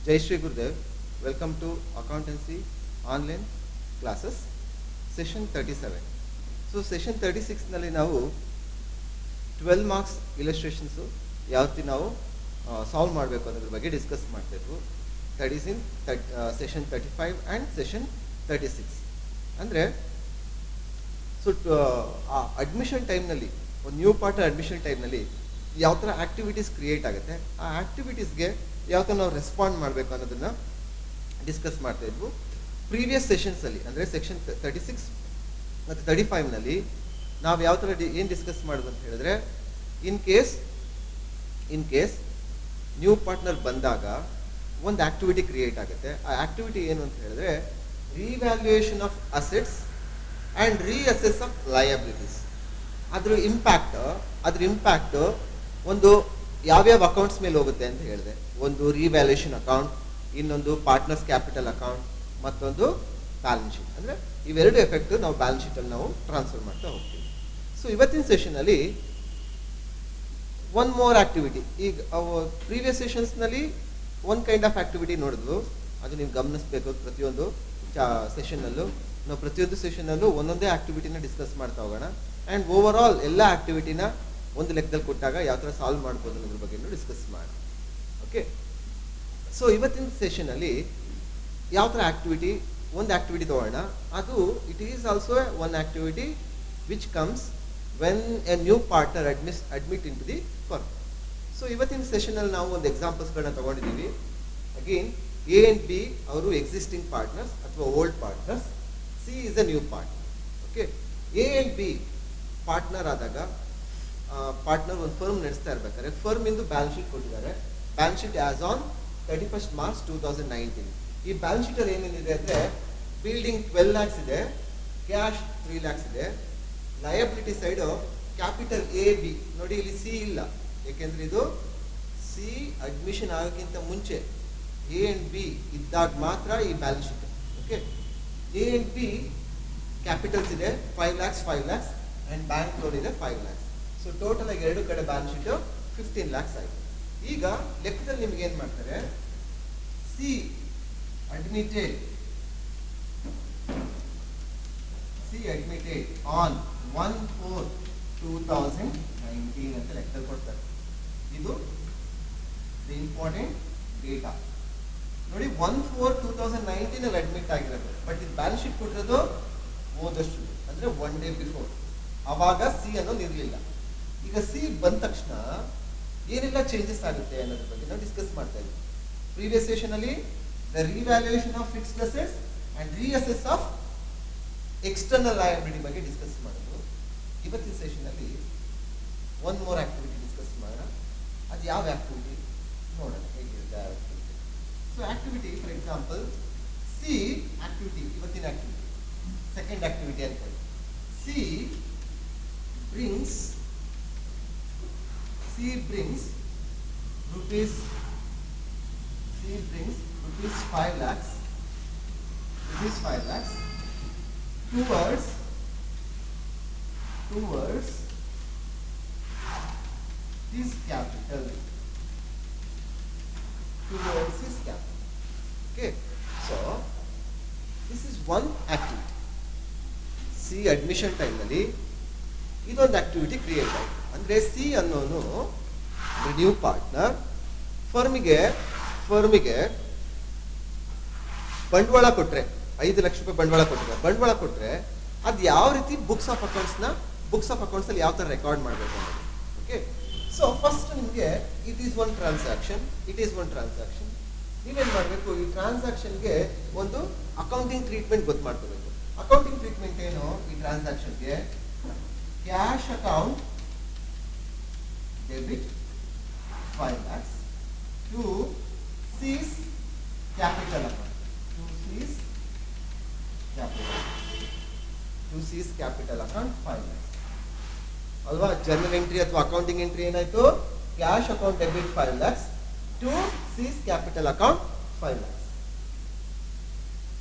Jai Shri Gurudev. Welcome to Accountancy Online Classes, Session 37. So Session 36 ನಲ್ಲಿ ನಾವು 12 marks illustrations ಯಾವ ರೀತಿ ನಾವು ಸಾಲ್ವ್ ಮಾಡಬೇಕು ಅನ್ನೋದ್ರ ಬಗ್ಗೆ ಡಿಸ್ಕಸ್ ಮಾಡ್ತಿದ್ವು. That is in session 35 and session 36. ಅಂದರೆ ಸೊ ಅಡ್ಮಿಷನ್ ಟೈಮ್ನಲ್ಲಿ ಒಂದು ನ್ಯೂ ಪಾರ್ಟ್ ಅಡ್ಮಿಷನ್ ಟೈಮ್ನಲ್ಲಿ ಯಾವ ಥರ ಆ್ಯಕ್ಟಿವಿಟೀಸ್ ಕ್ರಿಯೇಟ್ ಆಗುತ್ತೆ, ಆ ಆ್ಯಕ್ಟಿವಿಟೀಸ್ಗೆ ಯಾವ ಥರ ನಾವು ರೆಸ್ಪಾಂಡ್ ಮಾಡಬೇಕು ಅನ್ನೋದನ್ನು ಡಿಸ್ಕಸ್ ಮಾಡ್ತಾ ಇದ್ವು. ಪ್ರೀವಿಯಸ್ ಸೆಷನ್ಸಲ್ಲಿ ಅಂದರೆ ಸೆಕ್ಷನ್ 36 ಮತ್ತು 35ನಲ್ಲಿ ನಾವು ಯಾವ ಥರ ಏನು ಡಿಸ್ಕಸ್ ಮಾಡೋದು ಅಂತ ಹೇಳಿದ್ರೆ, ಇನ್ ಕೇಸ್ ನ್ಯೂ ಪಾರ್ಟ್ನರ್ ಬಂದಾಗ ಒಂದು ಆ್ಯಕ್ಟಿವಿಟಿ ಕ್ರಿಯೇಟ್ ಆಗುತ್ತೆ. ಆ ಆ್ಯಕ್ಟಿವಿಟಿ ಏನು ಅಂತ ಹೇಳಿದ್ರೆ revaluation of assets and reassess of liabilities. ಅದ್ರ ಇಂಪ್ಯಾಕ್ಟ್ ಒಂದು ಯಾವ್ಯಾವ ಅಕೌಂಟ್ಸ್ ಮೇಲೆ ಹೋಗುತ್ತೆ ಅಂತ ಹೇಳಿದೆ. ಒಂದು ರಿವ್ಯಾಲ್ಯೂಯೇಷನ್ ಅಕೌಂಟ್, ಇನ್ನೊಂದು ಪಾರ್ಟ್ನರ್ಸ್ ಕ್ಯಾಪಿಟಲ್ ಅಕೌಂಟ್, ಮತ್ತೊಂದು ಬ್ಯಾಲೆನ್ಸ್ ಶೀಟ್. ಅಂದರೆ ಇವೆರಡು ಎಫೆಕ್ಟ್ ನಾವು ಬ್ಯಾಲೆನ್ಸ್ ಶೀಟಲ್ಲಿ ನಾವು ಟ್ರಾನ್ಸ್ಫರ್ ಮಾಡ್ತಾ ಹೋಗ್ತೀವಿ. ಸೊ ಇವತ್ತಿನ ಸೆಷನಲ್ಲಿ ಒನ್ ಮೋರ್ ಆ್ಯಕ್ಟಿವಿಟಿ. ಈಗ ಪ್ರೀವಿಯಸ್ ಸೆಷನ್ಸ್ನಲ್ಲಿ ಒಂದು ಕೈಂಡ್ ಆಫ್ ಆ್ಯಕ್ಟಿವಿಟಿ ನೋಡಿದ್ವು, ಅದು ನೀವು ಗಮನಿಸಬೇಕು. ಪ್ರತಿಯೊಂದು ಸೆಷನ್ನಲ್ಲೂ ನಾವು ಪ್ರತಿಯೊಂದು ಸೆಷನ್ನಲ್ಲೂ ಒಂದೊಂದೇ ಆ್ಯಕ್ಟಿವಿಟಿನ ಡಿಸ್ಕಸ್ ಮಾಡ್ತಾ ಹೋಗೋಣ. ಆ್ಯಂಡ್ ಓವರ್ ಆಲ್ ಎಲ್ಲ ಆ್ಯಕ್ಟಿವಿಟಿನ ಒಂದು ಲೆಕ್ಕದಲ್ಲಿ ಕೊಟ್ಟಾಗ ಯಾವ ಥರ ಸಾಲ್ವ್ ಮಾಡ್ಬೋದು ಅನ್ನೋದ್ರ ಬಗ್ಗೆ ಡಿಸ್ಕಸ್ ಮಾಡೋಣ. ಓಕೆ, ಸೊ ಇವತ್ತಿನ ಸೆಷನಲ್ಲಿ ಯಾವ ಥರ ಒಂದು ಆ್ಯಕ್ಟಿವಿಟಿ ತೊಗೊಳ್ಳೋಣ. ಅದು it is also one activity which comes when a new partner admit in to the firm. So ಇವತ್ತಿನ ಸೆಷನಲ್ಲಿ ನಾವು ಒಂದು ಎಕ್ಸಾಂಪಲ್ಸ್ಗಳನ್ನ ತೊಗೊಂಡಿದ್ದೀವಿ. ಅಗೇನ್ ಎ ಆ್ಯಂಡ್ ಬಿ ಅವರು ಎಕ್ಸಿಸ್ಟಿಂಗ್ ಪಾರ್ಟ್ನರ್ಸ್ ಅಥವಾ old partners, C is a new partner. Okay, A and B partner ಆದಾಗ partner ಒಂದು ಫರ್ಮ್ ನಡೆಸ್ತಾ ಇರ್ಬೇಕಾದ್ರೆ ಫರ್ಮ್ ಇಂದು ಬ್ಯಾಲೆನ್ಸ್ ಶೀಟ್ ಕೊಟ್ಟಿದ್ದಾರೆ. Balance sheet as on 31st March 2019. ಈ ಬ್ಯಾಲೆನ್ಸ್ ಶೀಟಲ್ಲಿ ಏನೇನಿದೆ ಅಂದರೆ ಬಿಲ್ಡಿಂಗ್ 12 lakhs ಇದೆ, ಕ್ಯಾಶ್ 3 lakhs ಇದೆ. Liability side capital A B ನೋಡಿ, ಇಲ್ಲಿ ಸಿ ಇಲ್ಲ, ಏಕೆಂದರೆ ಇದು ಸಿ ಅಡ್ಮಿಷನ್ ಆಗೋಕ್ಕಿಂತ ಮುಂಚೆ ಎ ಆ್ಯಂಡ್ ಬಿ ಇದ್ದಾಗ ಮಾತ್ರ ಈ balance sheet. Okay, A and B capitals ಇದೆ 5 lakhs ಆ್ಯಂಡ್ ಬ್ಯಾಂಕ್ ಲೋನ್ ಇದೆ 5 lakhs. ಸೊ ಟೋಟಲ್ ಆಗಿ ಎರಡು ಕಡೆ ಬ್ಯಾಲೆನ್ಸ್ ಶೀಟು 15 lakhs ಆಯಿತು. ಈಗ ಲೆಕ್ಕದಲ್ಲಿ ನಿಮ್ಗೆ ಏನು ಮಾಡ್ತಾರೆ, ಸಿ ಅಡ್ಮಿಟೆಡ್ ಆನ್ 1/4/2019 ಅಂತ ಲೆಕ್ಕದಲ್ಲಿ ಕೊಡ್ತಾರೆ. ಇದು ಇಂಪಾರ್ಟೆಂಟ್ ಡೇಟಾ ನೋಡಿ. 1/4/2019 ಅಲ್ಲಿ ಅಡ್ಮಿಟ್ ಆಗಿರೋದು, ಬಟ್ ಇದು ಬ್ಯಾಲೆನ್ಸ್ ಶೀಟ್ ಕೊಟ್ಟಿರೋದು ಹೋದಷ್ಟು ಅಂದ್ರೆ 1 day ಬಿಫೋರ್. ಅವಾಗ ಸಿ ಅನ್ನೋದು ಇರಲಿಲ್ಲ. ಈಗ ಸಿ ಬಂದ ತಕ್ಷಣ ಏನೆಲ್ಲ ಚೇಂಜಸ್ ಆಗುತ್ತೆ ಅನ್ನೋದ್ರ ಬಗ್ಗೆ ನಾವು ಡಿಸ್ಕಸ್ ಮಾಡ್ತಾ ಇದ್ದೀವಿ. ಪ್ರೀವಿಯಸ್ ಸೆಷನ್ ಅಲ್ಲಿ the revaluation of fixed assets and reassess of external liability ಬಗ್ಗೆ ಡಿಸ್ಕಸ್ ಮಾಡೋದು. ಇವತ್ತಿನ ಸೆಷನ್ ಅಲ್ಲಿ ಒನ್ ಮೋರ್ ಆಕ್ಟಿವಿಟಿ ಡಿಸ್ಕಸ್ ಮಾಡೋಣ. ಅದು ಯಾವ ಆಕ್ಟಿವಿಟಿ ನೋಡೋಣ ಹೇಗಿರುತ್ತೆ ಆ activity. So activity for example C activity, ಇವತ್ತಿನ ಆಕ್ಟಿವಿಟಿ ಸೆಕೆಂಡ್ ಆಕ್ಟಿವಿಟಿ ಅನ್ಕೊಳ್ಳಿ. C brings rupees 5 lakhs towards his capital. Okay, so this is one activity. C admission ಟೈಮ್ನಲ್ಲಿ ಇದೊಂದು ಆಕ್ಟಿವಿಟಿ ಕ್ರಿಯೇಟ್ ಆಯಿತು. ಅಂದರೆ ಸಿ ಅನ್ನೋನು ನ್ಯೂ ಪಾರ್ಟ್ನರ್ ಫರ್ಮಿಗೆ ಬಂಡವಾಳ ಕೊಟ್ಟರೆ, 5 ಲಕ್ಷ ರೂಪಾಯಿ ಬಂಡವಾಳ ಕೊಟ್ಟರೆ ಅದು ಯಾವ ರೀತಿ ಬುಕ್ಸ್ ಆಫ್ ಅಕೌಂಟ್ಸಲ್ಲಿ ಯಾವ ಥರ ರೆಕಾರ್ಡ್ ಮಾಡಬೇಕು ಅನ್ನೋದು. ಓಕೆ, ಸೊ ಫಸ್ಟ್ ನಿಮಗೆ ಇಟ್ ಈಸ್ ಒನ್ ಟ್ರಾನ್ಸಾಕ್ಷನ್. ನೀವೇನು ಮಾಡಬೇಕು, ಈ ಟ್ರಾನ್ಸಾಕ್ಷನ್ಗೆ ಒಂದು ಅಕೌಂಟಿಂಗ್ ಟ್ರೀಟ್ಮೆಂಟ್ ಗೊತ್ತು ಮಾಡ್ಕೋಬೇಕು. ಅಕೌಂಟಿಂಗ್ ಟ್ರೀಟ್ಮೆಂಟ್ ಏನು ಈ ಟ್ರಾನ್ಸಾಕ್ಷನ್ಗೆ? Cash account debit 5 lakhs to cease capital account. To cease capital account 5 lakhs. ಅಲ್ವಾ? ಜರ್ನಲ್ ಎಂಟ್ರಿ ಅಥವಾ ಅಕೌಂಟಿಂಗ್ ಎಂಟ್ರಿ ಏನಾಯ್ತು? Cash account debit 5 lakhs to cease capital account 5 lakhs.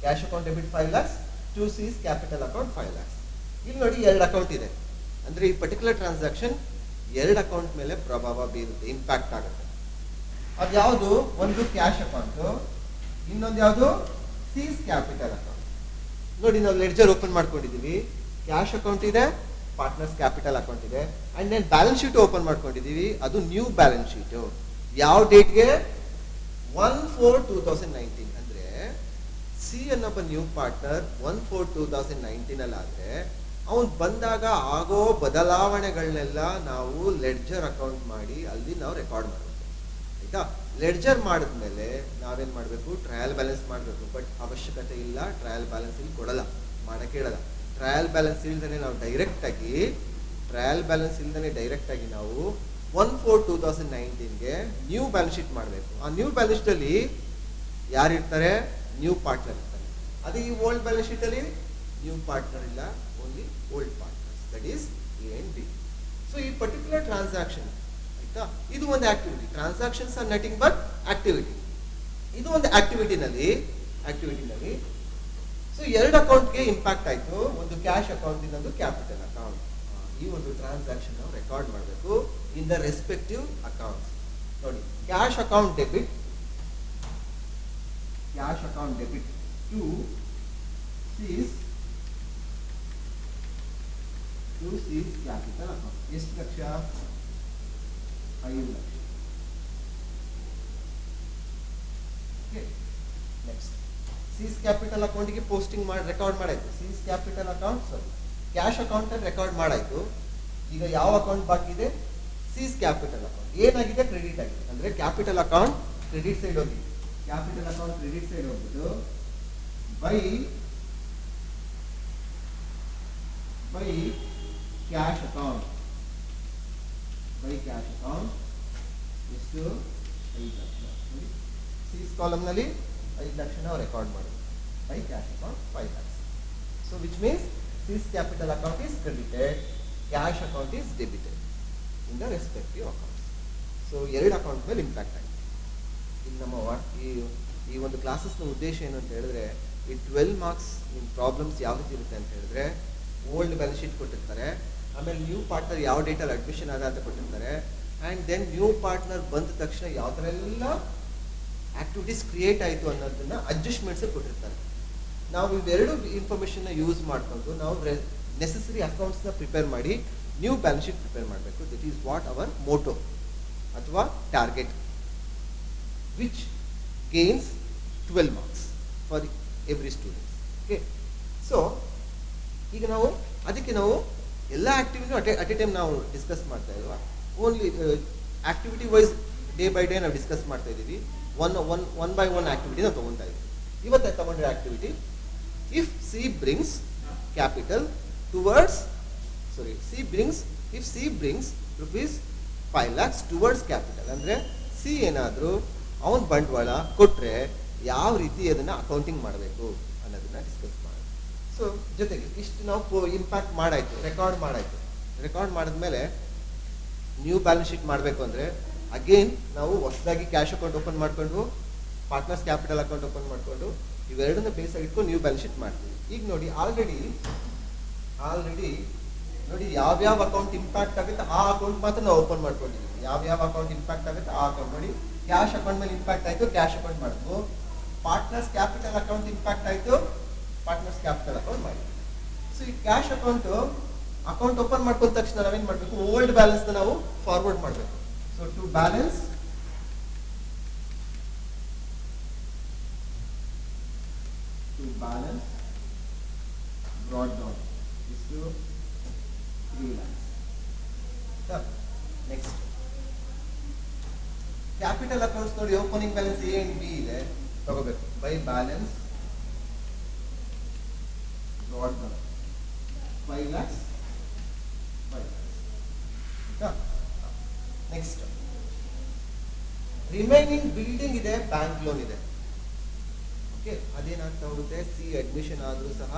Cash account debit 5 lakhs to cease capital account 5 lakhs. ಇಲ್ಲಿ ನೋಡಿ, 2 account ಇದೆ. ಅಂದರೆ ಈ particular transaction 2 account ಮೇಲೆ ಪ್ರಭಾವ ಬೀರುತ್ತೆ, ಇಂಪ್ಯಾಕ್ಟ್ ಆಗುತ್ತೆ. ಅದು ಯಾವುದು? ಒಂದು ಕ್ಯಾಶ್ ಅಕೌಂಟು, ಇನ್ನೊಂದು ಯಾವುದು ಸೀಸ್ ಕ್ಯಾಪಿಟಲ್ ಅಕೌಂಟ್. ನೋಡಿ ನಾವು ಲೆಡ್ಜರ್ ಓಪನ್ ಮಾಡ್ಕೊಂಡಿದೀವಿ, ಕ್ಯಾಶ್ ಅಕೌಂಟ್ ಇದೆ, ಪಾರ್ಟ್ನರ್ಸ್ ಕ್ಯಾಪಿಟಲ್ ಅಕೌಂಟ್ ಇದೆ, and then balance sheet open ಮಾಡ್ಕೊಂಡಿದೀವಿ. ಅದು ನ್ಯೂ ಬ್ಯಾಲೆನ್ಸ್ ಶೀಟ್. ಯಾವ ಡೇಟ್ಗೆ? 1/4/2019. ಅಂದ್ರೆ ಸಿ ಅನ್ನೊಬ್ಬ ನ್ಯೂ ಪಾರ್ಟ್ನರ್ 1/4/2019 ಅಲ್ಲಿ ಆದ್ರೆ ಅವನು ಬಂದಾಗ ಆಗೋ ಬದಲಾವಣೆಗಳನ್ನೆಲ್ಲ ನಾವು ಲೆಡ್ಜರ್ ಅಕೌಂಟ್ ಮಾಡಿ ಅಲ್ಲಿ ನಾವು ರೆಕಾರ್ಡ್ ಮಾಡಬೇಕು. ಆಯ್ತಾ? ಲೆಡ್ಜರ್ ಮಾಡಿದ್ಮೇಲೆ ನಾವೇನ್ ಮಾಡಬೇಕು? ಟ್ರಯಲ್ ಬ್ಯಾಲೆನ್ಸ್ ಮಾಡಬೇಕು. ಬಟ್ ಅವಶ್ಯಕತೆ ಇಲ್ಲ, ಟ್ರಯಲ್ ಬ್ಯಾಲೆನ್ಸ್ ಇಲ್ಲಿ ಕೊಡಲ್ಲ, ಮಾಡಕ್ಕೆ ಹೇಳಲ್ಲ. ಟ್ರಯಲ್ ಬ್ಯಾಲೆನ್ಸ್ ಇಲ್ದೇ ನಾವು ಡೈರೆಕ್ಟ್ ಆಗಿ ನಾವು 1/4/2019ಗೆ ನ್ಯೂ ಬ್ಯಾಲೆನ್ಸ್ ಶೀಟ್ ಮಾಡಬೇಕು. ಆ ನ್ಯೂ ಬ್ಯಾಲೆನ್ಸ್ ಶೀಟ್ ಅಲ್ಲಿ ಯಾರಿರ್ತಾರೆ? ನ್ಯೂ ಪಾರ್ಟ್ನರ್ ಇರ್ತಾರೆ. ಅದೇ ಈ ಓಲ್ಡ್ ಬ್ಯಾಲೆನ್ಸ್ ಶೀಟ್ ಅಲ್ಲಿ ನ್ಯೂ ಪಾರ್ಟ್ನರ್ ಇಲ್ಲ, only old partners, that is A and B. So ಈ ಪರ್ಟಿಕ್ಯುಲರ್ ಟ್ರಾನ್ಸಾಕ್ಷನ್, ಆಯ್ತಾ, ಇದು ಒಂದು activity. Transactions are nothing but activity. ಇದು ಒಂದು ಆಕ್ಟಿವಿಟಿನಲ್ಲಿ ಸೊ ಎರಡು ಅಕೌಂಟ್ಗೆ ಇಂಪ್ಯಾಕ್ಟ್ ಆಯ್ತು. ಒಂದು ಕ್ಯಾಶ್ ಅಕೌಂಟ್, ಇನ್ನೊಂದು ಕ್ಯಾಪಿಟಲ್ ಅಕೌಂಟ್. ಈ ಒಂದು ಟ್ರಾನ್ಸಾಕ್ಷನ್ ನಾವು ರೆಕಾರ್ಡ್ ಮಾಡಬೇಕು ಇನ್ ದ ರೆಸ್ಪೆಕ್ಟಿವ್ ಅಕೌಂಟ್ಸ್. ನೋಡಿ, cash account debit to C's capital account. ಎಷ್ಟು lakh? 5 lakh. Next seize capital ಅಕೌಂಟ್ಗೆ ಪೋಸ್ಟಿಂಗ್ ಮಾಡಿ ರೆಕಾರ್ಡ್ ಮಾಡಾಯ್ತು. C's capital account, sorry, cash account ಅಲ್ಲಿ ರೆಕಾರ್ಡ್ ಮಾಡಾಯ್ತು. ಈಗ ಯಾವ ಅಕೌಂಟ್ ಬಾಕಿ ಇದೆ? C's capital account. ಏನಾಗಿದೆ? ಕ್ರೆಡಿಟ್ ಆಗಿದೆ. ಅಂದ್ರೆ ಕ್ಯಾಪಿಟಲ್ ಅಕೌಂಟ್ ಕ್ರೆಡಿಟ್ ಸೈಡ್ ಹೋಗಿದೆ. ಕ್ಯಾಪಿಟಲ್ ಅಕೌಂಟ್ ಕ್ರೆಡಿಟ್ ಸೈಡ್ ಹೋಗ್ಬಿಟ್ಟು ಬೈ ಕ್ಯಾಶ್ ಅಕೌಂಟ್. ಎಷ್ಟು? 5 ಲಕ್ಷ. ಸೀಸ್ ಕಾಲಮ್ ನಲ್ಲಿ 5 ಲಕ್ಷ ನಾವು ರೆಕಾರ್ಡ್ ಮಾಡಿದ್ವಿ. By cash account 5 lakh. So which means C's capital account is credited, cash account is debited in the respective accounts. So ಎರಡು account ಮೇಲೆ impact ಆಗಿದೆ. ಇನ್ನು ನಮ್ಮ ಈ ಒಂದು ಕ್ಲಾಸಸ್ನ ಉದ್ದೇಶ ಏನು ಅಂತ ಹೇಳಿದ್ರೆ, ಈ 12 ಮಾರ್ಕ್ಸ್ ನಿಮ್ಮ ಪ್ರಾಬ್ಲಮ್ಸ್ ಯಾವ ರೀತಿ ಇರುತ್ತೆ ಅಂತ ಹೇಳಿದ್ರೆ, ಓಲ್ಡ್ ಬ್ಯಾಲೆನ್ಸ್ ಶೀಟ್ ಕೊಟ್ಟಿರ್ತಾರೆ, ಆಮೇಲೆ ನ್ಯೂ ಪಾರ್ಟ್ನರ್ ಯಾವ ಡೇಟಲ್ಲಿ ಅಡ್ಮಿಷನ್ ಆದ ಅಂತ ಕೊಟ್ಟಿರ್ತಾರೆ, ಆ್ಯಂಡ್ ದೆನ್ ನ್ಯೂ ಪಾರ್ಟ್ನರ್ ಬಂದ ತಕ್ಷಣ ಯಾವ ಥರ ಎಲ್ಲ ಆಕ್ಟಿವಿಟೀಸ್ ಕ್ರಿಯೇಟ್ ಆಯಿತು ಅನ್ನೋದನ್ನ ಅಡ್ಜಸ್ಟ್ಮೆಂಟ್ಸ್ ಕೊಟ್ಟಿರ್ತಾರೆ. ನಾವು ಇವೆರಡು ಇನ್ಫಾರ್ಮೇಷನ್ನ ಯೂಸ್ ಮಾಡಿಕೊಂಡು ನಾವು ನೆಸೆಸರಿ ಅಕೌಂಟ್ಸ್ನ ಪ್ರಿಪೇರ್ ಮಾಡಿ ನ್ಯೂ ಬ್ಯಾಲೆನ್ಸ್ ಶೀಟ್ ಪ್ರಿಪೇರ್ ಮಾಡಬೇಕು. That is what our motto ಅಥವಾ target, which gains 12 marks for every students. Okay, so ಈಗ ಅದಕ್ಕೆ ನಾವು ಎಲ್ಲ ಆಕ್ಟಿವಿಟಿನೂ ಅಟ್ ಎ ಟೈಮ್ ನಾವು ಡಿಸ್ಕಸ್ ಮಾಡ್ತಾ ಇಲ್ವಾ? Only activity wise day by day ನಾವು ಡಿಸ್ಕಸ್ ಮಾಡ್ತಾ ಇದ್ದೀವಿ. ಒನ್ ಬೈ ಒನ್ ಆಕ್ಟಿವಿಟಿ ನಾವು ತೊಗೊತಾ ಇದ್ದೀವಿ. ಇವತ್ತು ತಗೊಂಡ್ರೆ activity, if C brings capital towards rupees 5 lakhs towards capital. ಅಂದರೆ ಸಿ ಏನಾದರೂ ಅವನ ಬಂಡವಾಳ ಕೊಟ್ಟರೆ ಯಾವ ರೀತಿ ಅದನ್ನು ಅಕೌಂಟಿಂಗ್ ಮಾಡಬೇಕು ಅನ್ನೋದನ್ನ ಡಿಸ್ಕಸ್ ಮಾಡೋದು. ಸೊ ಜೊತೆಗೆ ಇಷ್ಟು ನಾವು ಇಂಪ್ಯಾಕ್ಟ್ ಮಾಡಾಯ್ತು, ರೆಕಾರ್ಡ್ ಮಾಡಿದ್ಮೇಲೆ ನ್ಯೂ ಬ್ಯಾಲೆನ್ಸ್ ಶೀಟ್ ಮಾಡಬೇಕು ಅಂದರೆ ಅಗೇನ್ ನಾವು ಹೊಸದಾಗಿ ಕ್ಯಾಶ್ ಅಕೌಂಟ್ ಓಪನ್ ಮಾಡಿಕೊಂಡು ಪಾರ್ಟ್ನರ್ಸ್ ಕ್ಯಾಪಿಟಲ್ ಅಕೌಂಟ್ ಓಪನ್ ಮಾಡಿಕೊಂಡು ಇವೆರಡನ್ನ ಬೇಸ್ ಆಗಿಟ್ಕೊಂಡು ನ್ಯೂ ಬ್ಯಾಲೆನ್ಸ್ ಶೀಟ್ ಮಾಡ್ತೀವಿ. ಈಗ ನೋಡಿ ಆಲ್ರೆಡಿ ನೋಡಿ ಯಾವ್ಯಾವ ಅಕೌಂಟ್ ಇಂಪ್ಯಾಕ್ಟ್ ಆಗುತ್ತೆ ಆ ಅಕೌಂಟ್ ಮಾತ್ರ ನಾವು ಓಪನ್ ಮಾಡ್ಕೊಂಡಿದ್ದೀವಿ. ಯಾವ್ಯಾವ ಅಕೌಂಟ್ ಇಂಪ್ಯಾಕ್ಟ್ ಆಗುತ್ತೆ ಆ ಅಕೌಂಟ್ ನೋಡಿ. ಕ್ಯಾಶ್ ಅಕೌಂಟ್ ಮೇಲೆ ಇಂಪ್ಯಾಕ್ಟ್ ಆಯಿತು, ಕ್ಯಾಶ್ ಅಕೌಂಟ್ ಮಾಡಿದ್ವು. ಪಾರ್ಟ್ನರ್ಸ್ ಕ್ಯಾಪಿಟಲ್ ಅಕೌಂಟ್ ಇಂಪ್ಯಾಕ್ಟ್ ಆಯಿತು, ಪಾರ್ಟ್ನರ್ಸ್ ಕ್ಯಾಪಿಟಲ್ ಅಕೌಂಟ್ ಮಾಡಿ. ಸೊ ಈ ಕ್ಯಾಶ್ ಅಕೌಂಟ್ ಓಪನ್ ಮಾಡ್ಕೊಂಡ ತಕ್ಷಣ ನಾವೇನ್ ಮಾಡಬೇಕು? ಓಲ್ಡ್ ಬ್ಯಾಲೆನ್ಸ್ ನಾವು ಫಾರ್ವರ್ಡ್ ಮಾಡಬೇಕು. So to balance brought down is to 3 lakhs. Next, capital accounts ನೋಡಿ opening balance A and B ಇದೆ ತಗೋಬೇಕು. By balance brought down 5 lakhs. Next remaining building ಇದೆ, ಬ್ಯಾಂಕ್ ಲೋನ್ ಇದೆ. ಓಕೆ, ಅದೇನಾಗ್ತಾ ಹೋಗುತ್ತೆ? ಸಿ ಅಡ್ಮಿಷನ್ ಆದರೂ ಸಹ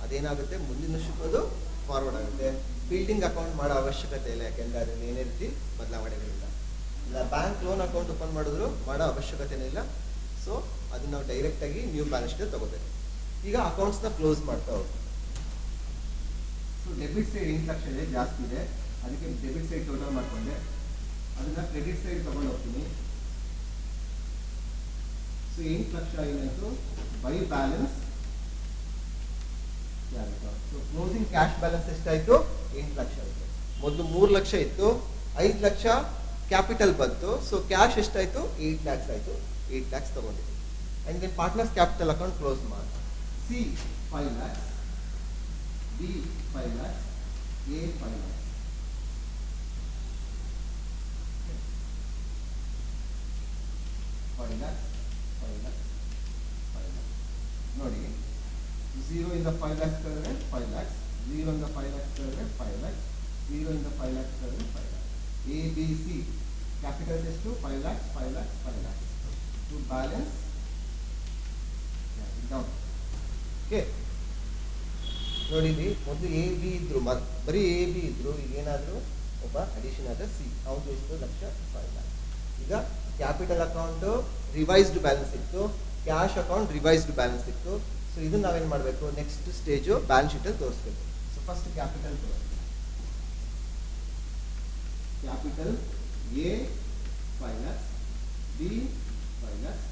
ಅದೇನಾಗುತ್ತೆ? ಮುಂದಿನ ವರ್ಷಕ್ಕದು ಫಾರ್ವರ್ಡ್ ಆಗುತ್ತೆ. ಬಿಲ್ಡಿಂಗ್ ಅಕೌಂಟ್ ಮಾಡೋ ಅವಶ್ಯಕತೆ ಇಲ್ಲ, ಯಾಕೆಂದ್ರೆ ಅದನ್ನ ಏನೇ ರೀತಿ ಬದಲಾವಣೆಗಳಿಲ್ಲ. ಇಲ್ಲ ಬ್ಯಾಂಕ್ ಲೋನ್ ಅಕೌಂಟ್ ಓಪನ್ ಮಾಡಿದ್ರು ಮಾಡೋ ಅವಶ್ಯಕತೆನೇ ಇಲ್ಲ. ಸೊ ಅದನ್ನ ನಾವು ಡೈರೆಕ್ಟ್ ಆಗಿ ನ್ಯೂ ಬ್ಯಾಲೆನ್ಸ್ ಶೀಟ್ ತಗೋಬೇಕು. ಈಗ ಅಕೌಂಟ್ಸ್ನ ಕ್ಲೋಸ್ ಮಾಡ್ತಾ ಹೋಗ್ತೀವಿ. ಸೊ ಡೆಬಿಟ್ ಸೈಡ್ ಇನ್ಫ್ಲಕ್ಷನ್ ಜಾಸ್ತಿ ಇದೆ, ಅದಕ್ಕೆ ಡೆಬಿಟ್ ಸೈಡ್ ಟೋಟಲ್ ಮಾಡ್ಕೊಂಡೆ ಅದನ್ನ ಕ್ರೆಡಿಟ್ ಸೈಡ್ ತಗೊಂಡು ಹೋಗ್ತೀನಿ. ಸೊ ಸೊ 8 ಲಕ್ಷ ಏನಾಯಿತು by balance capital. So closing cash balance ಎಷ್ಟಾಯಿತು 8 ಲಕ್ಷ ಆಯಿತು. ಮೊದಲು 3 ಲಕ್ಷ ಇತ್ತು, 5 ಲಕ್ಷ ಕ್ಯಾಪಿಟಲ್ ಬಂತು. ಸೊ ಕ್ಯಾಶ್ ಎಷ್ಟಾಯಿತು 8 ಲ್ಯಾಕ್ಸ್ ಆಯಿತು. 8 ಲ್ಯಾಕ್ಸ್ ತಗೊಂಡಿದ್ದೀವಿ. And then partners capital account close ಮಾಡಿ. C 5 lakhs, B 5 lakhs, A 5 lakhs. 5 lakhs, 5 lakhs, 5 lakhs. ನೋಡಿ 0 ಇಂದ 5 ಲ್ಯಾಕ್ಸ್ ಕಳೆದ್ರೆ 5 ಲ್ಯಾಕ್ಸ್, 0 ಇಂದ 5 ಲ್ಯಾಕ್ಸ್ ಕಳೆದ್ರೆ 5 ಲ್ಯಾಕ್ಸ್, 0 ಇಂದ 5 ಲ್ಯಾಕ್ಸ್ ಕಳೆದ್ರೆ 5 lakhs. A B C capital ಎಷ್ಟು 5 lakhs, 5 lakhs, 5 lakhs. To balance down. Okay, ನೋಡಿದ್ವಿ ಮೊದಲು ಎ ಬಿ ಇದ್ರು, ಬರೀ ಎ ಬಿ ಇದ್ರು. ಈಗ ಏನಾದರೂ ಒಬ್ಬ ಅಡಿಷನ್ ಆದ ಸಿ, ಅವ್ನು ಎಷ್ಟು ಲಕ್ಷ 5 ಲ್ಯಾಕ್ಸ್. ಈಗ ಕ್ಯಾಪಿಟಲ್ ಅಕೌಂಟು ರಿವೈಸ್ಡ್ ಬ್ಯಾಲೆನ್ಸ್ ಇತ್ತು, ಕ್ಯಾಶ್ ಅಕೌಂಟ್ ರಿವೈಸ್ಡ್ ಬ್ಯಾಲೆನ್ಸ್ ಇತ್ತು. ಸೊ ಇದನ್ನ ನಾವೇನು ಮಾಡಬೇಕು, ನೆಕ್ಸ್ಟ್ ಸ್ಟೇಜು ಬ್ಯಾಲೆನ್ಸ್ ಶೀಟಲ್ಲಿ ತೋರಿಸ್ಬೇಕು. ಸೊ ಫಸ್ಟ್ ಕ್ಯಾಪಿಟಲ್ ತೋರಿಸ್ಬೇಕು. Capital A 5 lakhs, B 5 lakhs,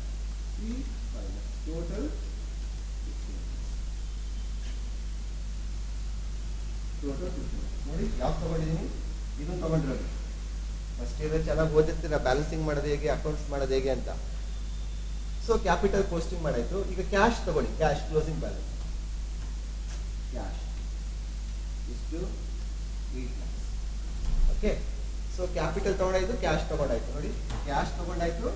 C 5 lakhs, total 15 lakhs. ನೋಡಿ ಯಾವ್ದು ತಗೊಂಡಿದ್ದೀನಿ, ಇದನ್ನು ತಗೊಂಡಿರೋದು. ಫಸ್ಟ್ ಇಯರ್ ಚೆನ್ನಾಗಿ ಓದಿರ್ತೀರ ಬ್ಯಾಲೆನ್ಸಿಂಗ್ ಮಾಡೋದು ಹೇಗೆ, ಅಕೌಂಟ್ಸ್ ಮಾಡೋದು ಹೇಗೆ ಅಂತ. ಸೊ ಕ್ಯಾಪಿಟಲ್ ಪೋಸ್ಟಿಂಗ್ ಮಾಡಾಯ್ತು. ಈಗ ಕ್ಯಾಶ್ ತಗೊಳ್ಳಿ, ಕ್ಯಾಶ್ ಕ್ಲೋಸಿಂಗ್ ಬ್ಯಾಲೆನ್ಸ್. ಕ್ಯಾಶ್ ಇಷ್ಟು 8 lakhs. ಓಕೆ, ಸೊ ಕ್ಯಾಪಿಟಲ್ ತಗೊಂಡಾಯ್ತು, ಕ್ಯಾಶ್ ತಗೊಂಡಾಯ್ತು. ನೋಡಿ ಕ್ಯಾಶ್ ತಗೊಂಡಾಯ್ತು,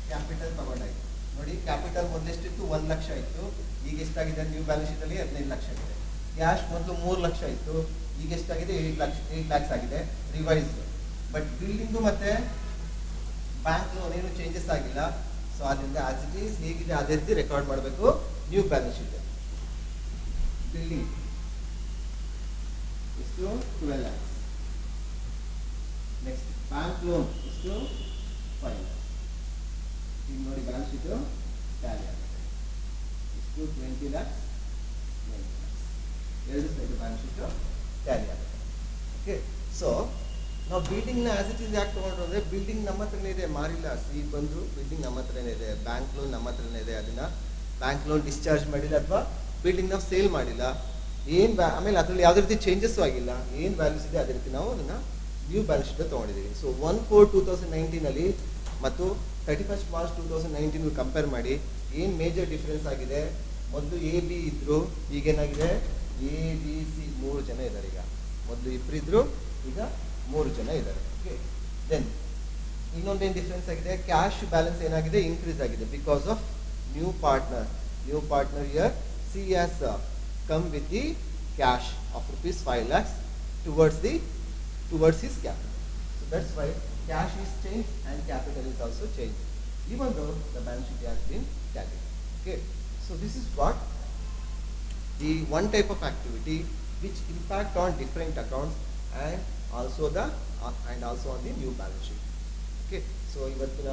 ಕ್ಯಾಪಿಟಲ್ ತಗೊಂಡಾಯ್ತು. ನೋಡಿ ಕ್ಯಾಪಿಟಲ್ ಮೊದಲೆಷ್ಟಿತ್ತು 1 ಲಕ್ಷ ಇತ್ತು, ಈಗ ಎಷ್ಟಾಗಿದೆ ನ್ಯೂ ಬ್ಯಾಲೆನ್ಸ್ ಶೀಟ್ ಅಲ್ಲಿ 15 ಲಕ್ಷ ಆಗಿದೆ. ಕ್ಯಾಶ್ ಮೊದಲು 3 ಲಕ್ಷ ಇತ್ತು, ಈಗ ಎಷ್ಟಾಗಿದೆ 8 ಲ್ಯಾಕ್ಸ್ ಆಗಿದೆ ರಿವೈಸ್. ಬಟ್ ಬಿಲ್ಡಿಂಗು ಮತ್ತೆ ಬ್ಯಾಂಕ್ ಲೋನ್ ಏನು ಚೇಂಜಸ್ ಆಗಿಲ್ಲ. ಸೊ ಅದರಿಂದ ಆಸ್ ಇಟ್ ಈಸ್ ಹೇಗಿದೆ ಅದೇ ರೀತಿ ರೆಕಾರ್ಡ್ ಮಾಡಬೇಕು ನ್ಯೂ ಬ್ಯಾಲೆನ್ಸ್ ಶೀಟ್. ಬಿಲ್ಡಿಂಗ್ ಎಷ್ಟು 12 lakhs. ನೆಕ್ಸ್ಟ್ ಬ್ಯಾಂಕ್ ಲೋನ್ ಎಷ್ಟು 5 lakhs. ಈಗ ನೋಡಿ ಬ್ಯಾಲೆನ್ಸ್ ಶೀಟು ಟ್ಯಾಲಿ ಆಗುತ್ತೆ. ಎಷ್ಟು 20 lakhs, 9 lakhs. ಎರಡು ಸೈಡ್ ಬ್ಯಾಲೆನ್ಸ್ ಶೀಟು ಟ್ಯಾಲಿ ಆಗುತ್ತೆ. ಓಕೆ, ಸೊ ನಾವು ಬಿಲ್ಡಿಂಗ್ನ ಆಸ್ ಇಟ್ ಈಸ್ ಯಾಕೆ ತೊಗೊಂಡ್ರು ಅಂದರೆ ಬಿಲ್ಡಿಂಗ್ ನಮ್ಮ ಹತ್ರನೇ ಇದೆ, ಮಾರಿಲ್ಲ. ಸಿ ಬಂದು ಬಿಲ್ಡಿಂಗ್ ನಮ್ಮ ಹತ್ರನೇ ಇದೆ, ಬ್ಯಾಂಕ್ ಲೋನ್ ನಮ್ಮ ಹತ್ರನೇ ಇದೆ. ಅದನ್ನು ಬ್ಯಾಂಕ್ ಲೋನ್ ಡಿಸ್ಚಾರ್ಜ್ ಮಾಡಿಲ್ಲ ಅಥವಾ ಬಿಲ್ಡಿಂಗ್ ನಾವು ಸೇಲ್ ಮಾಡಿಲ್ಲ. ಆಮೇಲೆ ಅದರಲ್ಲಿ ಯಾವುದೇ ರೀತಿ ಚೇಂಜಸ್ಸು ಆಗಿಲ್ಲ. ಏನು ವ್ಯಾಲ್ಯೂಸ್ ಇದೆ ಅದೇ ರೀತಿ ನಾವು ಅದನ್ನು ನ್ಯೂ ಬ್ಯಾಲೆನ್ಸ್ ಶೀಟ್ ತೊಗೊಂಡಿದ್ದೀವಿ. ಸೊ 1/4/2019 ಮತ್ತು 31st March 2019 ಕಂಪೇರ್ ಮಾಡಿ ಏನು ಮೇಜರ್ ಡಿಫ್ರೆನ್ಸ್ ಆಗಿದೆ. ಮೊದಲು ಎ ಬಿ ಇದ್ರು, ಈಗೇನಾಗಿದೆ ಎ ಬಿ ಸಿ 3 ಜನ ಇದ್ದಾರೆ. ಈಗ ಮೊದಲು ಇಬ್ಬರಿದ್ರು, ಈಗ 3 ಜನ ಇದ್ದಾರೆ. ಓಕೆ, ದೆನ್ ಇನ್ನೊಂದೇನು ಡಿಫ್ರೆನ್ಸ್ ಆಗಿದೆ, ಕ್ಯಾಶ್ ಬ್ಯಾಲೆನ್ಸ್ ಏನಾಗಿದೆ ಇನ್ಕ್ರೀಸ್ ಆಗಿದೆ because of new partner. New partner year C has come with the cash of ₹5 lakhs towards his capital. So that's why cash is changed and capital is also changed, even though the balance sheet has been tallied. Okay, so this is what the one type of activity which impact on different accounts and also on the new balance sheet. Okay, so ಇವತ್ತಿನ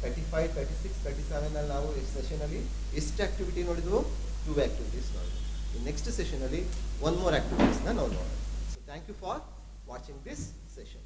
35, 36, 37 ಅಲ್ಲಿ ನಾವು ಈ session ಅಲ್ಲಿ ಎಷ್ಟು activity ನೋಡಿದ್ವು, 2 activities ನೋಡಿದ್ವಿ. Next session ಅಲ್ಲಿ 1 more activities ನಾವು ನೋಡೋಣ. So thank you for watching this session.